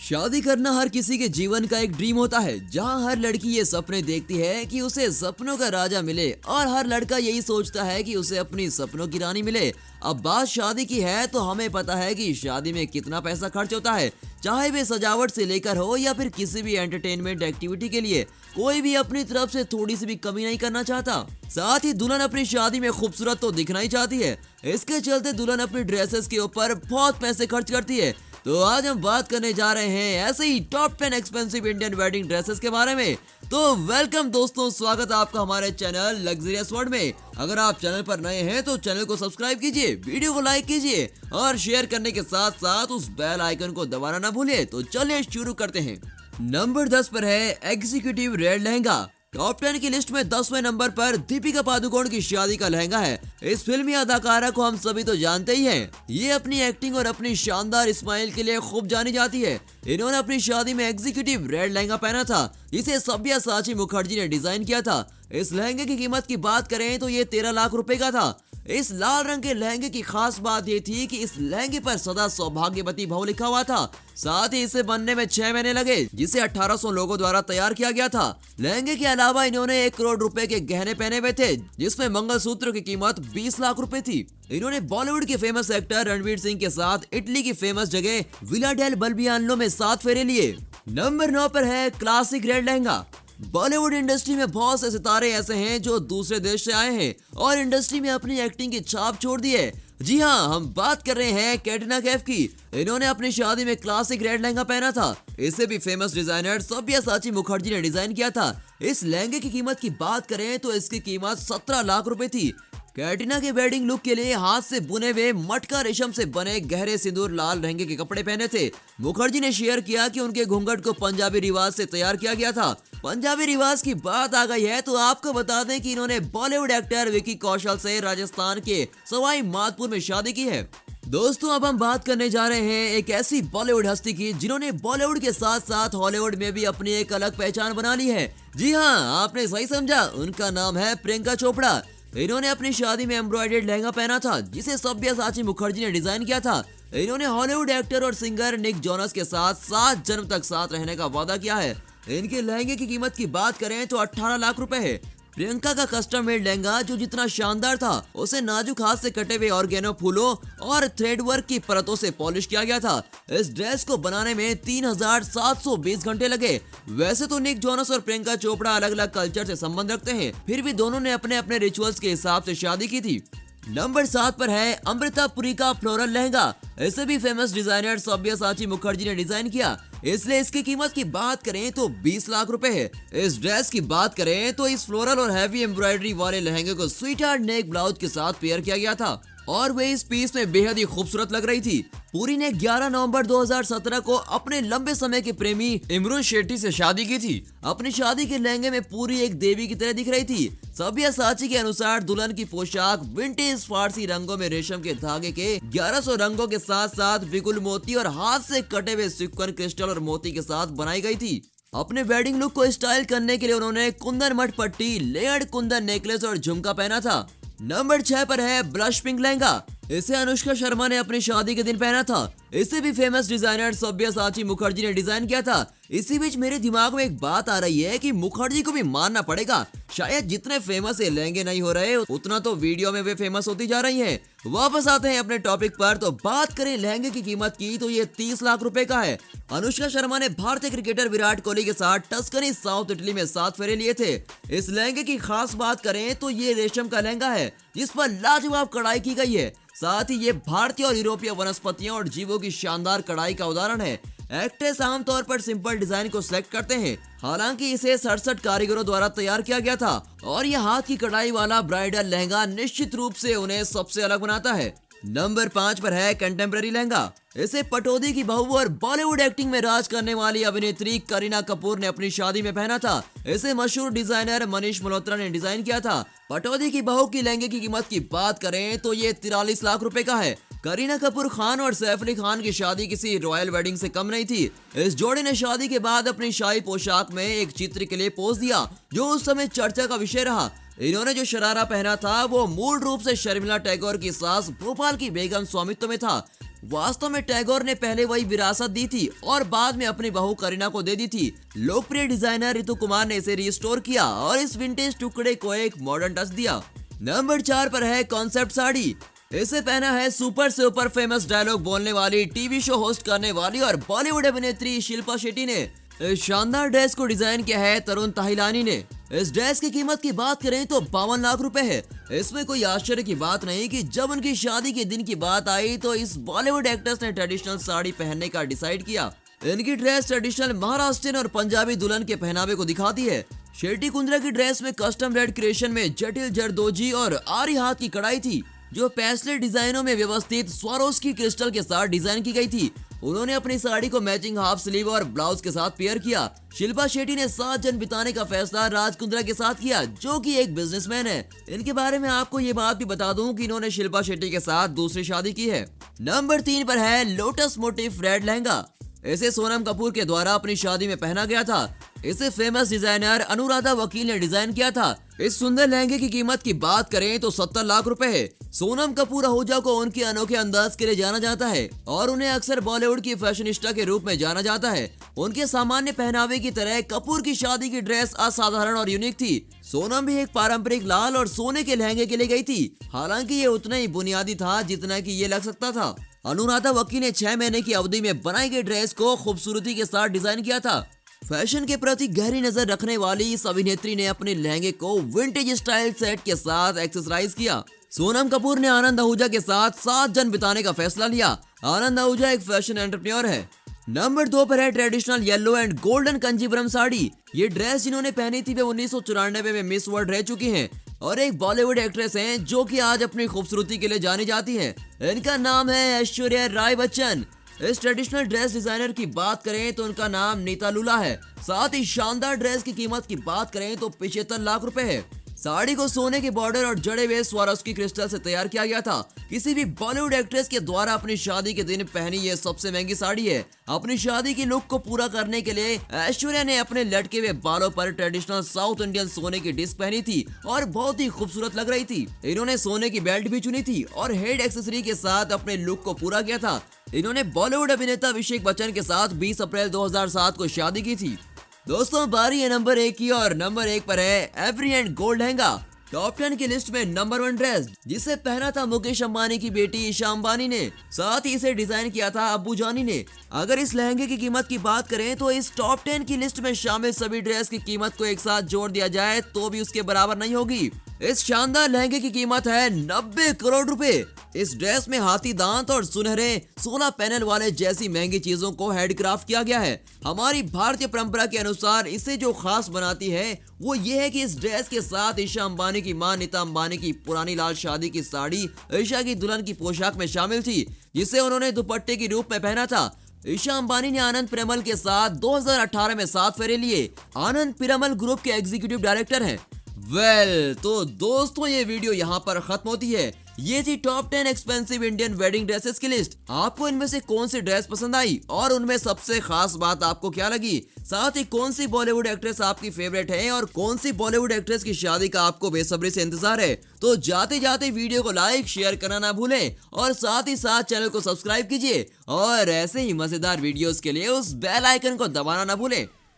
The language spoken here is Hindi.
शादी करना हर किसी के जीवन का एक ड्रीम होता है, जहां हर लड़की ये सपने देखती है कि उसे सपनों का राजा मिले और हर लड़का यही सोचता है कि उसे अपनी सपनों की रानी मिले। अब बात शादी की है तो हमें पता है कि शादी में कितना पैसा खर्च होता है, चाहे वे सजावट से लेकर हो या फिर किसी भी एंटरटेनमेंट एक्टिविटी के लिए। कोई भी अपनी तरफ से थोड़ी सी भी कमी नहीं करना चाहता। साथ ही दुल्हन अपनी शादी में खूबसूरत तो दिखना ही चाहती है। इसके चलते दुल्हन अपनी ड्रेसेस के ऊपर बहुत पैसे खर्च करती है। तो आज हम बात करने जा रहे हैं ऐसे ही top 10 expensive Indian wedding dresses के बारे में। तो वेलकम दोस्तों, स्वागत है आपका हमारे चैनल लग्जरियस वर्ल्ड में। अगर आप चैनल पर नए हैं तो चैनल को सब्सक्राइब कीजिए, वीडियो को लाइक कीजिए और शेयर करने के साथ साथ उस बेल आइकन को दबाना ना भूलिए। तो चलिए शुरू करते हैं। नंबर 10 पर है एग्जीक्यूटिव रेड लहंगा। टॉप 10 की लिस्ट में 10वें नंबर पर दीपिका पादुकोण की शादी का लहंगा है। इस फिल्मी अदाकारा को हम सभी तो जानते ही हैं। ये अपनी एक्टिंग और अपनी शानदार स्माइल के लिए खूब जानी जाती है। इन्होंने अपनी शादी में एग्जीक्यूटिव रेड लहंगा पहना था, जिसे सब्यासाची मुखर्जी ने डिजाइन किया था। इस लहंगे की कीमत की बात करें तो ये 13 लाख रुपए का था। इस लाल रंग के लहंगे की खास बात ये थी कि इस लहंगे पर सदा सौभाग्यवती भव लिखा हुआ था। साथ ही इसे बनने में 6 महीने लगे, जिसे 1800 लोगों द्वारा तैयार किया गया था। लहंगे के अलावा इन्होंने 1 करोड़ रुपए के गहने पहने हुए थे, जिसमें मंगलसूत्र की कीमत 20 लाख रुपए थी। इन्होंने बॉलीवुड के फेमस एक्टर रणवीर सिंह के साथ इटली की फेमस जगह विला डेल बल्बियानो में 7 फेरे लिए। नंबर 9 पर है classic red lehenga. Bollywood industry में बहुत से सितारे ऐसे हैं जो दूसरे देश से आए हैं और इंडस्ट्री में अपनी एक्टिंग की छाप छोड़ दी है। जी हाँ, हम बात कर रहे हैं कैटरीना कैफ की। इन्होंने अपनी शादी में क्लासिक रेड लहंगा पहना था। इसे भी फेमस डिजाइनर सब्यासाची मुखर्जी ने डिजाइन किया था। इस लहंगे की कीमत की बात करें तो इसकी कीमत 17 लाख रुपए थी। कैटरीना के वेडिंग लुक के लिए हाथ से बुने हुए मटका रेशम से बने गहरे सिंदूर लाल रंग के कपड़े पहने थे। मुखर्जी ने शेयर किया कि उनके घूंघट को पंजाबी रिवाज से तैयार किया गया था। पंजाबी रिवाज की बात आ गई है तो आपको बता दें कि इन्होंने बॉलीवुड एक्टर विकी कौशल से राजस्थान के सवाई माधोपुर में शादी की है। दोस्तों, अब हम बात करने जा रहे हैं एक ऐसी बॉलीवुड हस्ती की जिन्होंने बॉलीवुड के साथ साथ हॉलीवुड में भी अपनी एक अलग पहचान बना ली है। जी हाँ, आपने सही समझा, उनका नाम है प्रियंका चोपड़ा। इन्होंने अपनी शादी में एम्ब्रॉयडर्ड लहंगा पहना था, जिसे सब्यासाची मुखर्जी ने डिजाइन किया था। इन्होंने हॉलीवुड एक्टर और सिंगर निक जोनस के साथ 7 जन्म तक साथ रहने का वादा किया है। इनके लहंगे की कीमत की बात करें तो 18 लाख रुपए है। प्रियंका का कस्टम मेड लहंगा जो जितना शानदार था, उसे नाजुक हाथ से कटे हुए ऑर्गेनो फूलों और थ्रेड वर्क की परतों से पॉलिश किया गया था। इस ड्रेस को बनाने में 3720 घंटे लगे। वैसे तो निक जोनस और प्रियंका चोपड़ा अलग अलग कल्चर से संबंध रखते हैं, फिर भी दोनों ने अपने अपने रिचुअल्स के हिसाब से शादी की थी। नंबर 7 पर है अमृता पुरी का फ्लोरल लहंगा। इसे भी फेमस डिजाइनर सब्यासाची मुखर्जी ने डिजाइन किया, इसलिए इसकी कीमत की बात करें तो 20 लाख रुपए है। इस ड्रेस की बात करें तो इस फ्लोरल और हैवी एम्ब्रॉयडरी वाले लहंगे को स्वीट हार्ट नेक ब्लाउज के साथ पेयर किया गया था और वे इस पीस में बेहद ही खूबसूरत लग रही थी। पूरी ने 11 नवंबर 2017 को अपने लंबे समय के प्रेमी इमरान शेट्टी से शादी की थी। अपनी शादी के लहंगे में पूरी एक देवी की तरह दिख रही थी। सब्यासाची के अनुसार दुल्हन की पोशाक विंटेज फारसी रंगों में रेशम के धागे के 1100 रंगों के साथ साथ बिगुल मोती और हाथ से कटे हुए सिक्वन क्रिस्टल और मोती के साथ बनाई गई थी। अपने वेडिंग लुक को स्टाइल करने के लिए उन्होंने कुंदन मठ पट्टी, लेयर्ड कुंदन नेकलेस और झुमका पहना था। नंबर 6 पर है ब्लश पिंक लहंगा। इसे अनुष्का शर्मा ने अपनी शादी के दिन पहना था। इसे भी फेमस डिजाइनर सब्यासाची मुखर्जी ने डिजाइन किया था। इसी बीच मेरे दिमाग में एक बात आ रही है कि मुखर्जी को भी मानना पड़ेगा, शायद जितने फेमस ये लहंगे नहीं हो रहे उतना तो वीडियो में वे फेमस होती जा रही हैं। वापस आते हैं अपने टॉपिक पर, तो बात करें लहंगे की कीमत की तो ये 30 लाख रुपए का है। अनुष्का शर्मा ने भारतीय क्रिकेटर विराट कोहली के साथ टस्कनी साउथ इटली में 7 फेरे लिए थे। इस लहंगे की खास बात करें तो ये रेशम का लहंगा है, जिस पर लाजवाब कढ़ाई की गई है। साथ ही ये भारतीय और यूरोपीय वनस्पतियों और जीवों की शानदार कढ़ाई का उदाहरण है। एक्ट्रेस आमतौर पर सिंपल डिजाइन को सिलेक्ट करते हैं, हालांकि इसे 67 कारीगरों द्वारा तैयार किया गया था और यह हाथ की कढ़ाई वाला ब्राइडल लहंगा निश्चित रूप से उन्हें सबसे अलग बनाता है। नंबर 5 पर है कंटेम्प्रेरी लहंगा। इसे पटौदी की बहू और बॉलीवुड एक्टिंग में राज करने वाली अभिनेत्री करीना कपूर ने अपनी शादी में पहना था। इसे मशहूर डिजाइनर मनीष मल्होत्रा ने डिजाइन किया था। पटौदी की बहू की लहंगे की कीमत की बात करें तो ये 43 लाख रुपए का है। करीना कपूर खान और सैफ अली खान की शादी किसी रॉयल वेडिंग से कम नहीं थी। इस जोड़े ने शादी के बाद अपनी शाही पोशाक में एक चित्र के लिए पोज दिया, जो उस समय चर्चा का विषय रहा। इन्होंने जो शरारा पहना था वो मूल रूप से शर्मिला टैगोर की सास भोपाल की बेगम स्वामित्व में था। वास्तव में टैगोर ने पहले वही विरासत दी थी और बाद में अपनी बहू करीना को दे दी थी। लोकप्रिय डिजाइनर रितु कुमार ने इसे रिस्टोर किया और इस विंटेज टुकड़े को एक मॉडर्न टच दिया। नंबर 4 पर है कॉन्सेप्ट साड़ी। इसे पहना है सुपर फेमस डायलॉग बोलने वाली, टीवी शो होस्ट करने वाली और बॉलीवुड अभिनेत्री शिल्पा शेट्टी ने। इस शानदार ड्रेस को डिजाइन किया है तरुण ताहिलानी ने। इस ड्रेस की कीमत की बात करें तो 52 लाख रुपए है। इसमें कोई आश्चर्य की बात नहीं कि जब उनकी शादी के दिन की बात आई तो इस बॉलीवुड एक्ट्रेस ने ट्रेडिशनल साड़ी पहनने का डिसाइड किया। इनकी ड्रेस ट्रेडिशनल महाराष्ट्रियन और पंजाबी दुल्हन के पहनावे को दिखाती है। शेट्टी कुंद्रा की ड्रेस में कस्टम रेड क्रिएशन में जटिल जरदोजी और आरी हाथ की कढ़ाई थी, जो पेस्टल डिजाइनों में व्यवस्थित स्वारोस्की क्रिस्टल के साथ डिजाइन की गई थी। उन्होंने अपनी साड़ी को मैचिंग हाफ स्लीव और ब्लाउज के साथ पेयर किया। शिल्पा शेट्टी ने 7 जन बिताने का फैसला राज कुंद्रा के साथ किया, जो कि एक बिजनेसमैन है। इनके बारे में आपको ये बात भी बता दूं कि इन्होंने शिल्पा शेट्टी के साथ दूसरी शादी की है। नंबर 3 पर है लोटस मोटिफ रेड लहंगा। इसे सोनम कपूर के द्वारा अपनी शादी में पहना गया था। इसे फेमस डिजाइनर अनुराधा वकील ने डिजाइन किया था। इस सुंदर लहंगे की कीमत की बात करें तो 70 लाख रुपए है। सोनम कपूर आहूजा को उनके अनोखे अंदाज के लिए जाना जाता है और उन्हें अक्सर बॉलीवुड की फैशनिस्टा के रूप में जाना जाता है। उनके सामान्य पहनावे की तरह कपूर की शादी की ड्रेस असाधारण और यूनिक थी। सोनम भी एक पारंपरिक लाल और सोने के लहंगे के लिए गई थी, हालांकि ये उतना ही बुनियादी था जितना कि ये लग सकता था। अनुराधा वकील ने 6 महीने की अवधि में बनाई गई ड्रेस को खूबसूरती के साथ डिजाइन किया था। फैशन के प्रति गहरी नजर रखने वाली इस अभिनेत्री ने अपने लहंगे को विंटेज स्टाइल सेट के साथ एक्सेसराइज किया। सोनम कपूर ने आनंद आहूजा के साथ 7 जन बिताने का फैसला लिया। आनंद आहूजा एक फैशन एंटरप्रेन्योर है। नंबर 2 पर है traditional yellow and golden Kanjeevaram sari. ये ड्रेस जिन्होंने पहनी थी वे 1994 में मिस वर्ल्ड रह चुकी हैं और एक बॉलीवुड एक्ट्रेस हैं जो कि आज अपनी खूबसूरती के लिए जानी जाती हैं। इनका नाम है ऐश्वर्या राय बच्चन। इस ट्रेडिशनल ड्रेस डिजाइनर की बात करें तो उनका नाम नीता लूला है। साथ ही शानदार ड्रेस की कीमत की बात करें तो 75 लाख रुपए है। साड़ी को सोने के बॉर्डर और जड़े हुए स्वारोस्की क्रिस्टल से तैयार किया गया था। किसी भी बॉलीवुड एक्ट्रेस के द्वारा अपनी शादी के दिन पहनी ये सबसे महंगी साड़ी है। अपनी शादी की लुक को पूरा करने के लिए ऐश्वर्या ने अपने लटके हुए बालों पर ट्रेडिशनल साउथ इंडियन सोने की डिस्क पहनी थी और बहुत ही खूबसूरत लग रही थी। इन्होंने सोने की बेल्ट भी चुनी थी और हेड एक्सेसरी के साथ अपने लुक को पूरा किया था। इन्होंने बॉलीवुड अभिनेता अभिषेक बच्चन के साथ 20 अप्रैल 2007 को शादी की थी। दोस्तों बारी है नंबर 1 की और नंबर 1 पर है every and gold lehenga. Top 10 की लिस्ट में नंबर 1 ड्रेस जिसे पहना था मुकेश अंबानी की बेटी ईशा अंबानी ने। साथ ही इसे डिजाइन किया था अब्बू जानी ने। अगर इस लहंगे की कीमत की बात करें तो इस टॉप 10 की लिस्ट में शामिल सभी ड्रेस की कीमत को एक साथ जोड़ दिया जाए तो भी उसके बराबर नहीं होगी। इस शानदार लहंगे की कीमत है 90 करोड़ रुपए। इस ड्रेस में हाथी दांत और सुनहरे 16 पैनल वाले जैसी महंगी चीजों को हैंडक्राफ्ट किया गया है। हमारी भारतीय परंपरा के अनुसार इसे जो खास बनाती है वो ये है कि इस ड्रेस के साथ ईशा अंबानी की मां नीता अंबानी की पुरानी लाल शादी की साड़ी ईशा की दुल्हन की पोशाक में शामिल थी, जिसे उन्होंने दुपट्टे के रूप में पहना था। ईशा अंबानी ने आनंद पिरामल के साथ 2018 में 7 फेरे लिए। आनंद पिरामल ग्रुप के एग्जीक्यूटिव डायरेक्टर हैं। तो दोस्तों ये वीडियो यहाँ पर खत्म होती है। ये थी top 10 expensive Indian wedding dresses की लिस्ट। आपको इनमें से कौन सी ड्रेस पसंद आई और उनमें सबसे खास बात आपको क्या लगी? साथ ही कौन सी बॉलीवुड एक्ट्रेस आपकी फेवरेट है और कौन सी बॉलीवुड एक्ट्रेस की शादी का आपको बेसब्री से इंतजार है? तो जाते जाते वीडियो को लाइक शेयर करना ना भूलें और साथ ही साथ चैनल को सब्सक्राइब कीजिए और ऐसे ही मजेदार वीडियोस के लिए उस बेल आइकन को दबाना ना भूलें।